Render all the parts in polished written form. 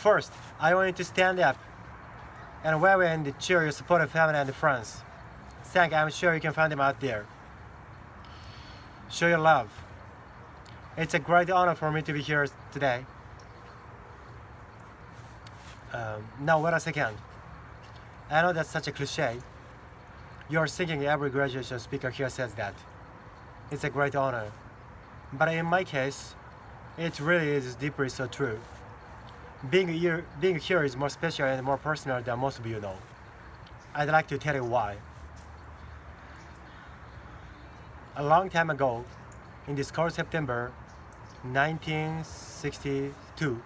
First, I want you to stand up and wave and cheer your supportive family and friends. Thank, I'm sure you can find them out there. Show your love. It's a great honor for me to be here today. Now wait a second. I know that's such a cliche. You're thinking every graduation speaker here says that. It's a great honor. But in my case, it really is deeply so true. Being here is more special and more personal than most of you know. I'd like to tell you why. A long time ago, in this cold September 1962,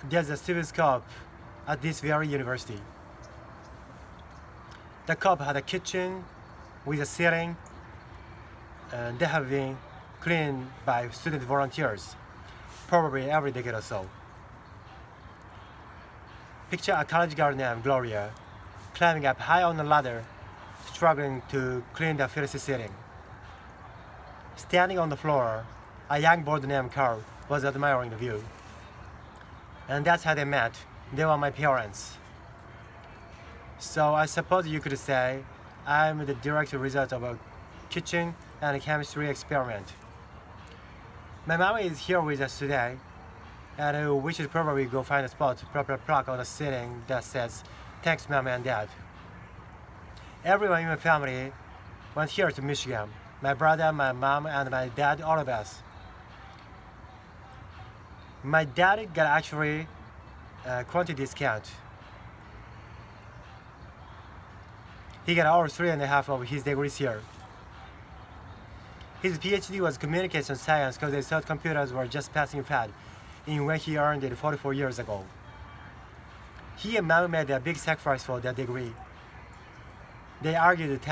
there's a civil cup at this very university. The cup had a kitchen with a ceiling, and they have been cleaned by student volunteers, probably every decade or so. Picture a college girl named Gloria climbing up high on a ladder, struggling to clean the filthy ceiling. Standing on the floor, a young boy named Carl was admiring the view. And that's how they met. They were my parents. So I suppose you could say I'm the direct result of a kitchen and a chemistry experiment. My mom is here with us today, and we should probably go find a spot to proper plaque on the ceiling that says, "Thanks, Mom and Dad." Everyone in my family went here to Michigan. My brother, my mom, and my dad, all of us. My dad got actually quantity discount. He got all 3.5 of his degrees here. His PhD was communication science because they thought computers were just passing fad in when he earned it 44 years ago. He and Mom made a big sacrifice for that degree. They argued at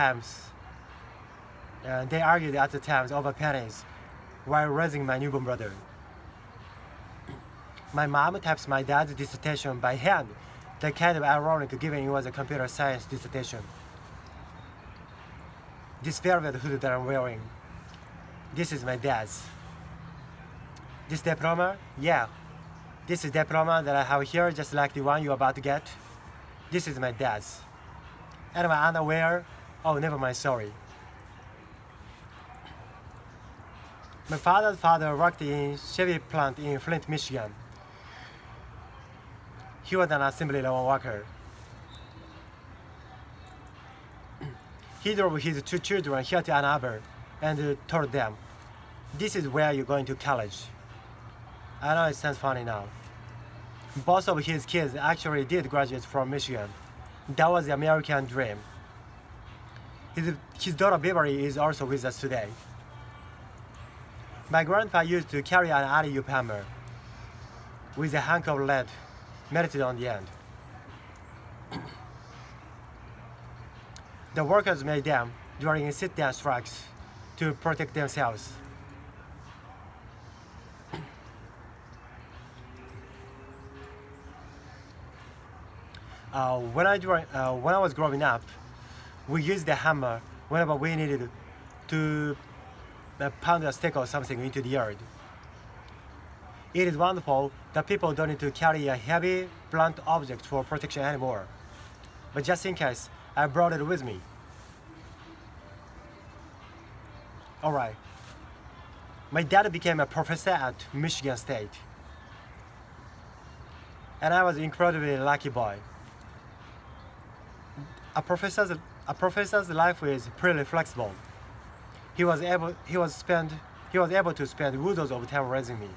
the times over pennies while raising my newborn brother. My mom types my dad's dissertation by hand, the kind of ironic given it was a computer science dissertation. This velvet hood that I'm wearing, this is my dad's. This diploma, yeah, this is diploma that I have here, just like the one you're about to get. This is my dad's. And my underwear, oh, never mind, sorry. My father's father worked in Chevy plant in Flint, Michigan. He was an assembly line worker. He drove his 2 children here to Ann Arbor and told them, "This is where you're going to college." I know it sounds funny now. Both of his kids actually did graduate from Michigan. That was the American dream. His daughter Beverly is also with us today. My grandpa used to carry an alley-oop hammer with a hunk of lead melted on the end. The workers made them during sit-down strikes to protect themselves. When I was growing up, we used the hammer whenever we needed to pound a stick or something into the earth. It is wonderful that people don't need to carry a heavy, blunt object for protection anymore. But just in case, I brought it with me. Alright. My dad became a professor at Michigan State. And I was an incredibly lucky boy. A professor's life is pretty flexible. He was able to spend oodles of time raising me.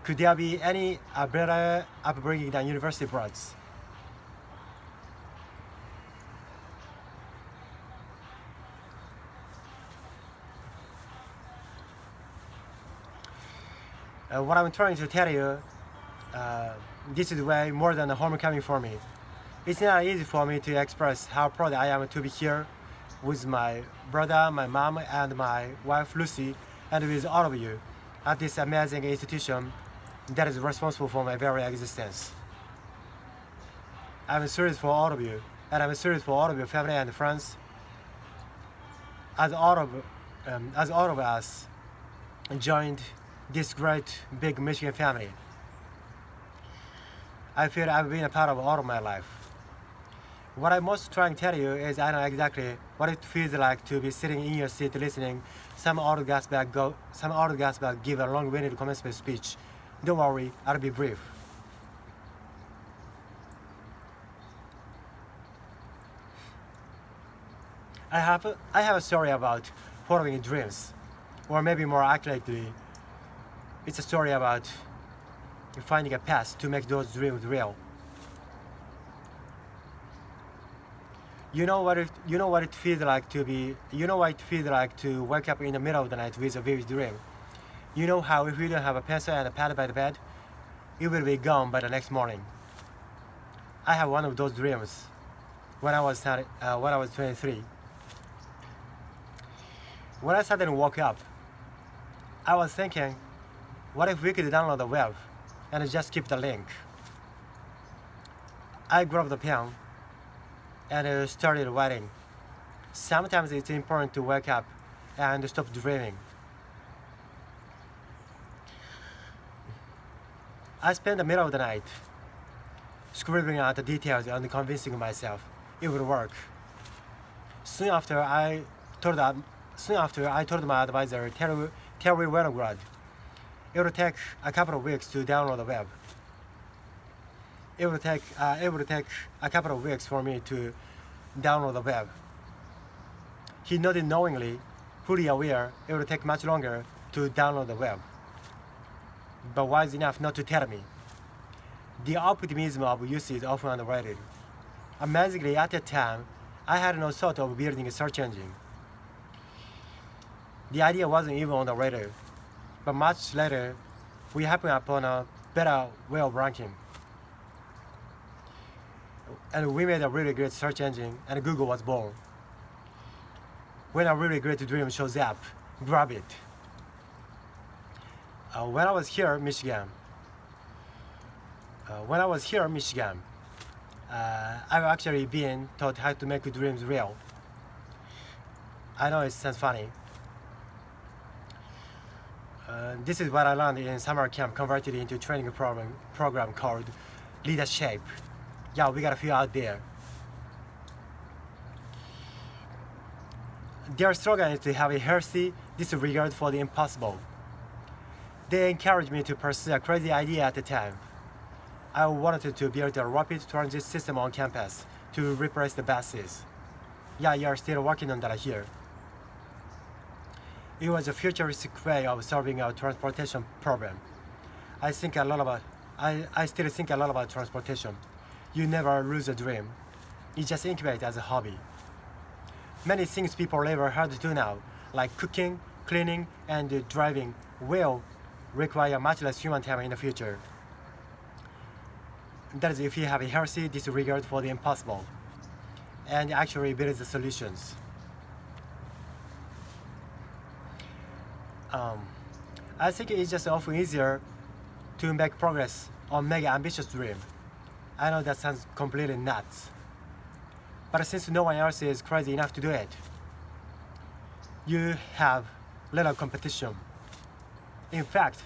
Could there be any better upbringing than university brats? What I'm trying to tell you, this is way more than a homecoming for me. It's not easy for me to express how proud I am to be here with my brother, my mom, and my wife Lucy, and with all of you at this amazing institution that is responsible for my very existence. I'm serious for all of you, and I'm serious for all of your family and friends. As all of us joined this great big Michigan family, I feel I've been a part of all of my life. What I'm most trying to tell you is I know exactly what it feels like to be sitting in your seat listening some old gas bag give a long-winded commencement speech. Don't worry, I'll be brief. I have a story about following dreams, or maybe more accurately, it's a story about finding a path to make those dreams real. You know what it feels like to wake up in the middle of the night with a vivid dream. You know how if you don't have a pencil and a pad by the bed, it will be gone by the next morning. I have one of those dreams when I was 23. When I suddenly woke up, I was thinking, what if we could download the web and just keep the link? I grabbed the pen and started writing. Sometimes it's important to wake up and stop dreaming. I spent the middle of the night scribbling out the details and convincing myself it would work. Soon after, I told my advisor, Terry Winograd, it would take a couple of weeks to download the web. It would take a couple of weeks for me to download the web. He nodded knowingly, fully aware it would take much longer to download the web, but wise enough not to tell me. The optimism of youth is often underrated. Amazingly, at that time, I had no thought of building a search engine. The idea wasn't even on the radar, but much later, we happened upon a better way of ranking. And we made a really great search engine, and Google was born. When a really great dream shows up, grab it. When I was here in Michigan, I've actually been taught how to make dreams real. I know it sounds funny. This is what I learned in summer camp, converted into a training program called Leadership. Yeah, we got a few out there. Their slogan is to have a healthy disregard for the impossible. They encouraged me to pursue a crazy idea at the time. I wanted to build a rapid transit system on campus to replace the buses. Yeah, you're still working on that here. It was a futuristic way of solving our transportation problem. I still think a lot about transportation. You never lose a dream. You just incubate as a hobby. Many things people labor hard to do now, like cooking, cleaning, and driving, will require much less human time in the future. That is if you have a healthy disregard for the impossible and actually build the solutions. I think it's just often easier to make progress on mega ambitious dream. I know that sounds completely nuts, but since no one else is crazy enough to do it, you have little competition. In fact,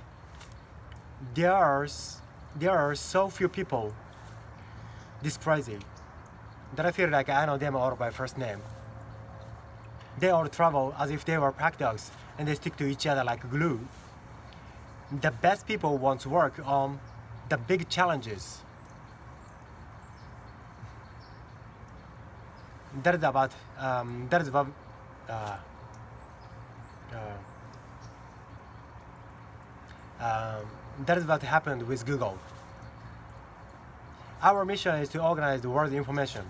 there are so few people this crazy that I feel like I know them all by first name. They all travel as if they were pack dogs and they stick to each other like glue. The best people want to work on the big challenges. That is what happened with Google. Our mission is to organize the world's information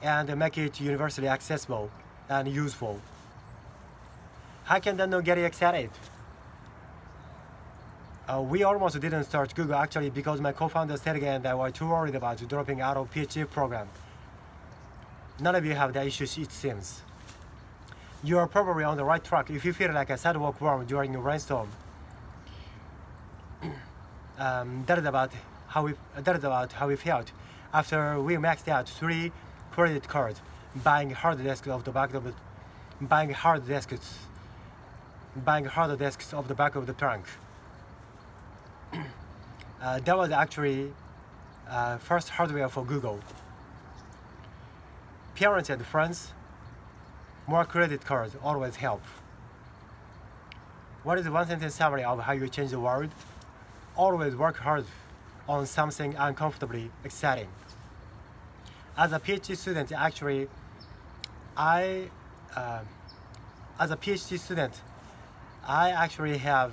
and make it universally accessible and useful. How can that not get you excited? We almost didn't start Google actually because my co-founder Sergey and I were too worried about dropping out of PhD program. None of you have that issue, it seems. You are probably on the right track if you feel like a sidewalk worm during a rainstorm. That is about how we felt after we maxed out 3 credit cards, buying hard disks of the back of the trunk. That was actually first hardware for Google. Parents and friends, more credit cards always help. What is one sentence summary of how you change the world? Always work hard on something uncomfortably exciting. As a PhD student, I actually had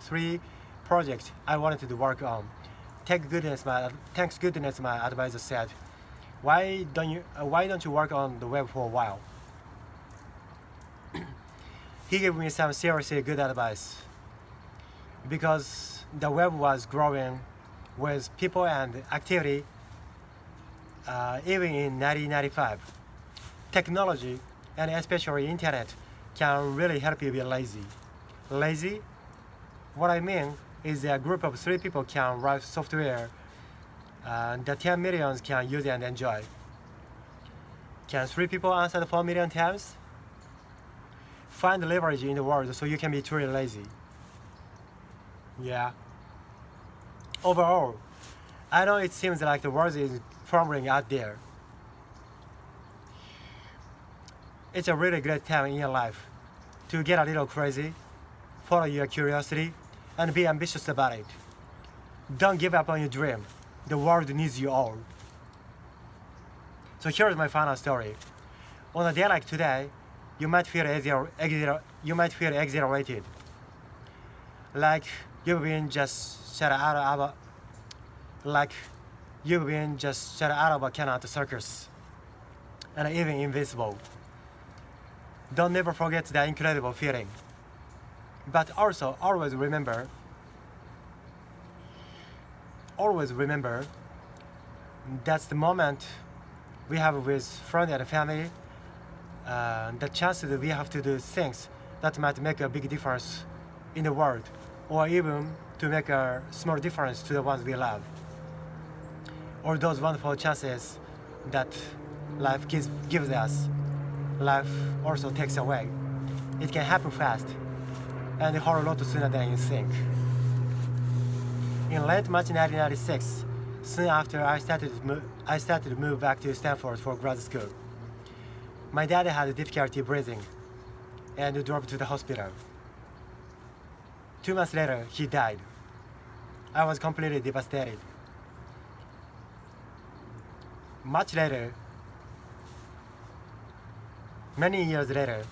three projects I wanted to work on. Thanks goodness, my advisor said, why don't you work on the web for a while? He gave me some seriously good advice because the web was growing with people and activity even in 1995. Technology, and especially internet, can really help you be lazy. Lazy? What I mean is that a group of 3 people can write software that 10 millions can use and enjoy. Can 3 people answer the 4 million times? Find leverage in the world so you can be truly lazy. Yeah. Overall, I know it seems like the world is crumbling out there. It's a really great time in your life to get a little crazy, follow your curiosity, and be ambitious about it. Don't give up on your dream. The world needs you all. So here's my final story. On a day like today, you might feel exhilarated, like you've been just shut out of a can at the circus, and even invincible. Don't never forget that incredible feeling. But also always remember that's the moment we have with friends and family, the chance that we have to do things that might make a big difference in the world, or even to make a small difference to the ones we love. Or those wonderful chances that life gives us, life also takes away. It can happen fast, and a whole lot sooner than you think. In late March 1996, soon after I started to move back to Stanford for grad school, my dad had difficulty breathing and dropped to the hospital. 2 months later, he died. I was completely devastated. Much later, many years later,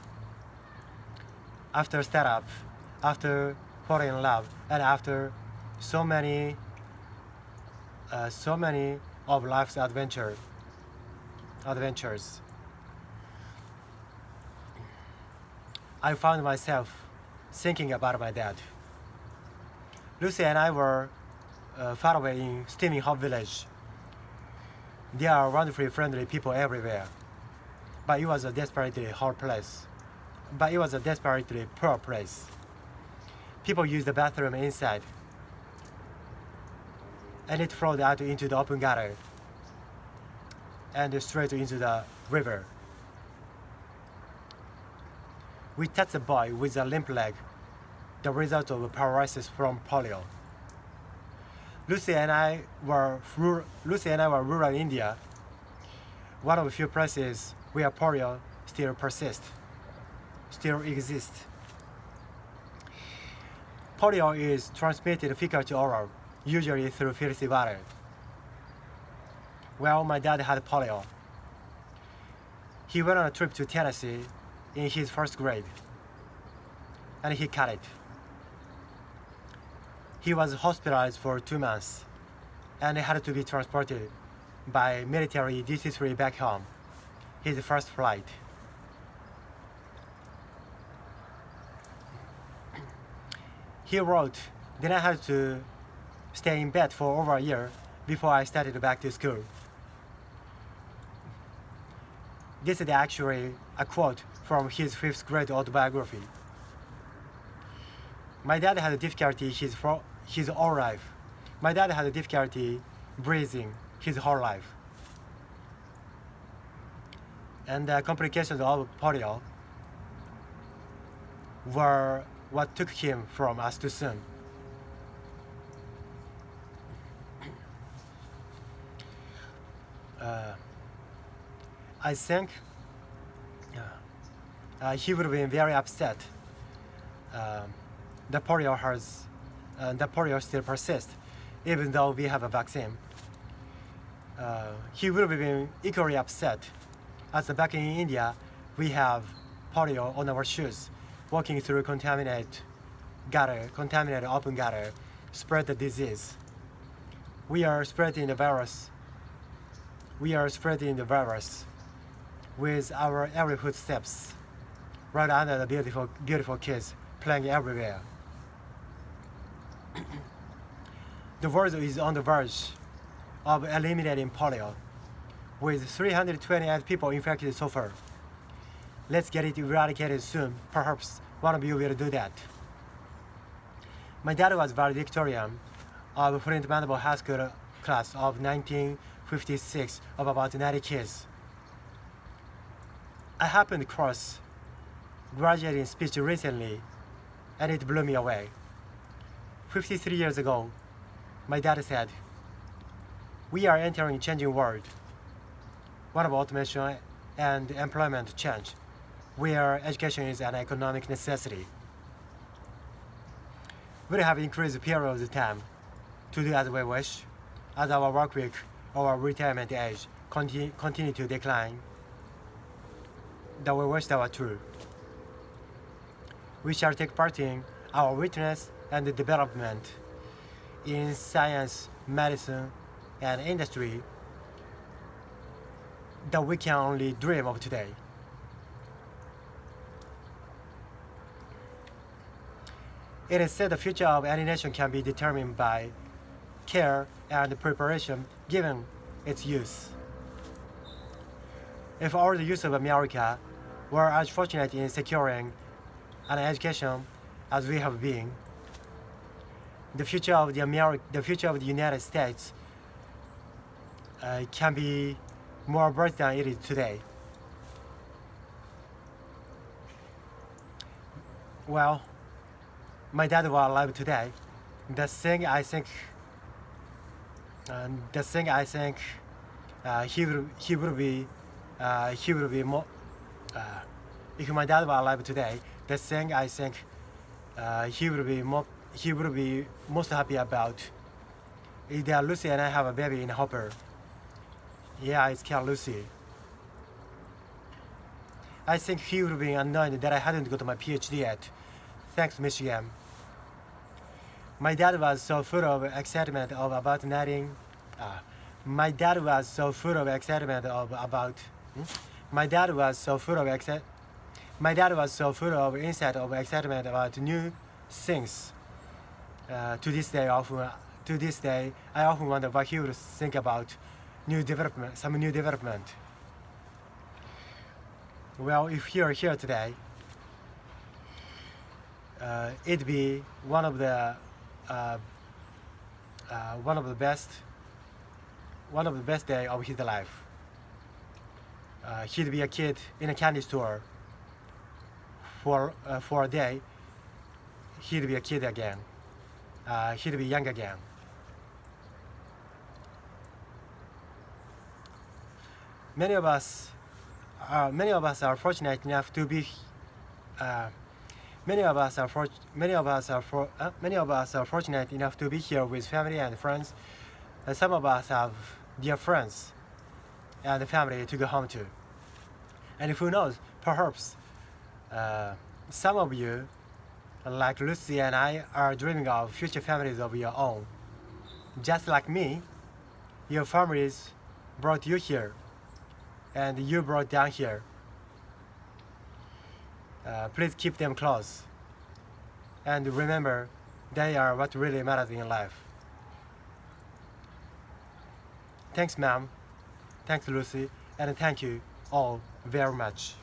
after startup, after falling in love, and after so many of life's adventures, I found myself thinking about my dad. Lucy and I were far away in steaming hot village. There are wonderfully friendly people everywhere, but it was a desperately hot place. But it was a desperately poor place. People used the bathroom inside, and it flowed out into the open gutter and straight into the river. We touched a boy with a limp leg, the result of paralysis from polio. Lucy and I were rural India, one of the few places where polio still exists. Polio is transmitted fecal to oral, usually through filthy water. Well, my dad had polio. He went on a trip to Tennessee in his first grade, and he caught it. He was hospitalized for 2 months, and had to be transported by military DC-3 back home, his first flight. He wrote, then I had to stay in bed for over a year before I started back to school. This is actually a quote from his 5th grade autobiography. My dad had difficulty his whole life. My dad had difficulty breathing his whole life. And the complications of polio were what took him from us too soon. I think he would have been very upset. The polio still persists, even though we have a vaccine. He would have been equally upset as back in India we have polio on our shoes, walking through contaminated open gutter, spread the disease. We are spreading the virus with our every footsteps, right under the beautiful kids playing everywhere. The world is on the verge of eliminating polio, with 328 people infected so far. Let's get it eradicated soon. Perhaps one of you will do that. My dad was valedictorian of Flint Mandible High School class of 1956 of about 90 kids. I happened across graduating speech recently, and it blew me away. 53 years ago, my dad said, "We are entering a changing world, one of automation and employment change, where education is an economic necessity. We have increased periods of time to do as we wish, as our work week or our retirement age continue to decline. That we wish that were true. We shall take part in our witness and development in science, medicine, and industry that we can only dream of today." It is said the future of any nation can be determined by care and preparation given its youth. If all the youth of America were as fortunate in securing an education as we have been, the future of the United States can be more bright than it is today. Well, my dad was alive today. The thing I think he would be more. If my dad was alive today, the thing I think he would be most happy about is that Lucy and I have a baby in Hopper. Yeah, it's called Lucy. I think he would be annoyed that I hadn't got my PhD yet. Thanks, Michigan. My dad was so full of excitement about insight of excitement about new things. To this day, I often wonder what he would think about some new development. Well, if you are here today, it'd be one of the best day of his life. He'd be a kid in a candy store for a day. He'd be a kid again. He'd be young again. Many of us are fortunate enough to be. Many of us are fortunate enough to be here with family and friends. Some of us have dear friends and family to go home to. And who knows, perhaps some of you, like Lucy and I, are dreaming of future families of your own. Just like me, your families brought you here, and you brought down here. Please keep them close. And remember, they are what really matters in life. Thanks, ma'am. Thanks, Lucy. And thank you all very much.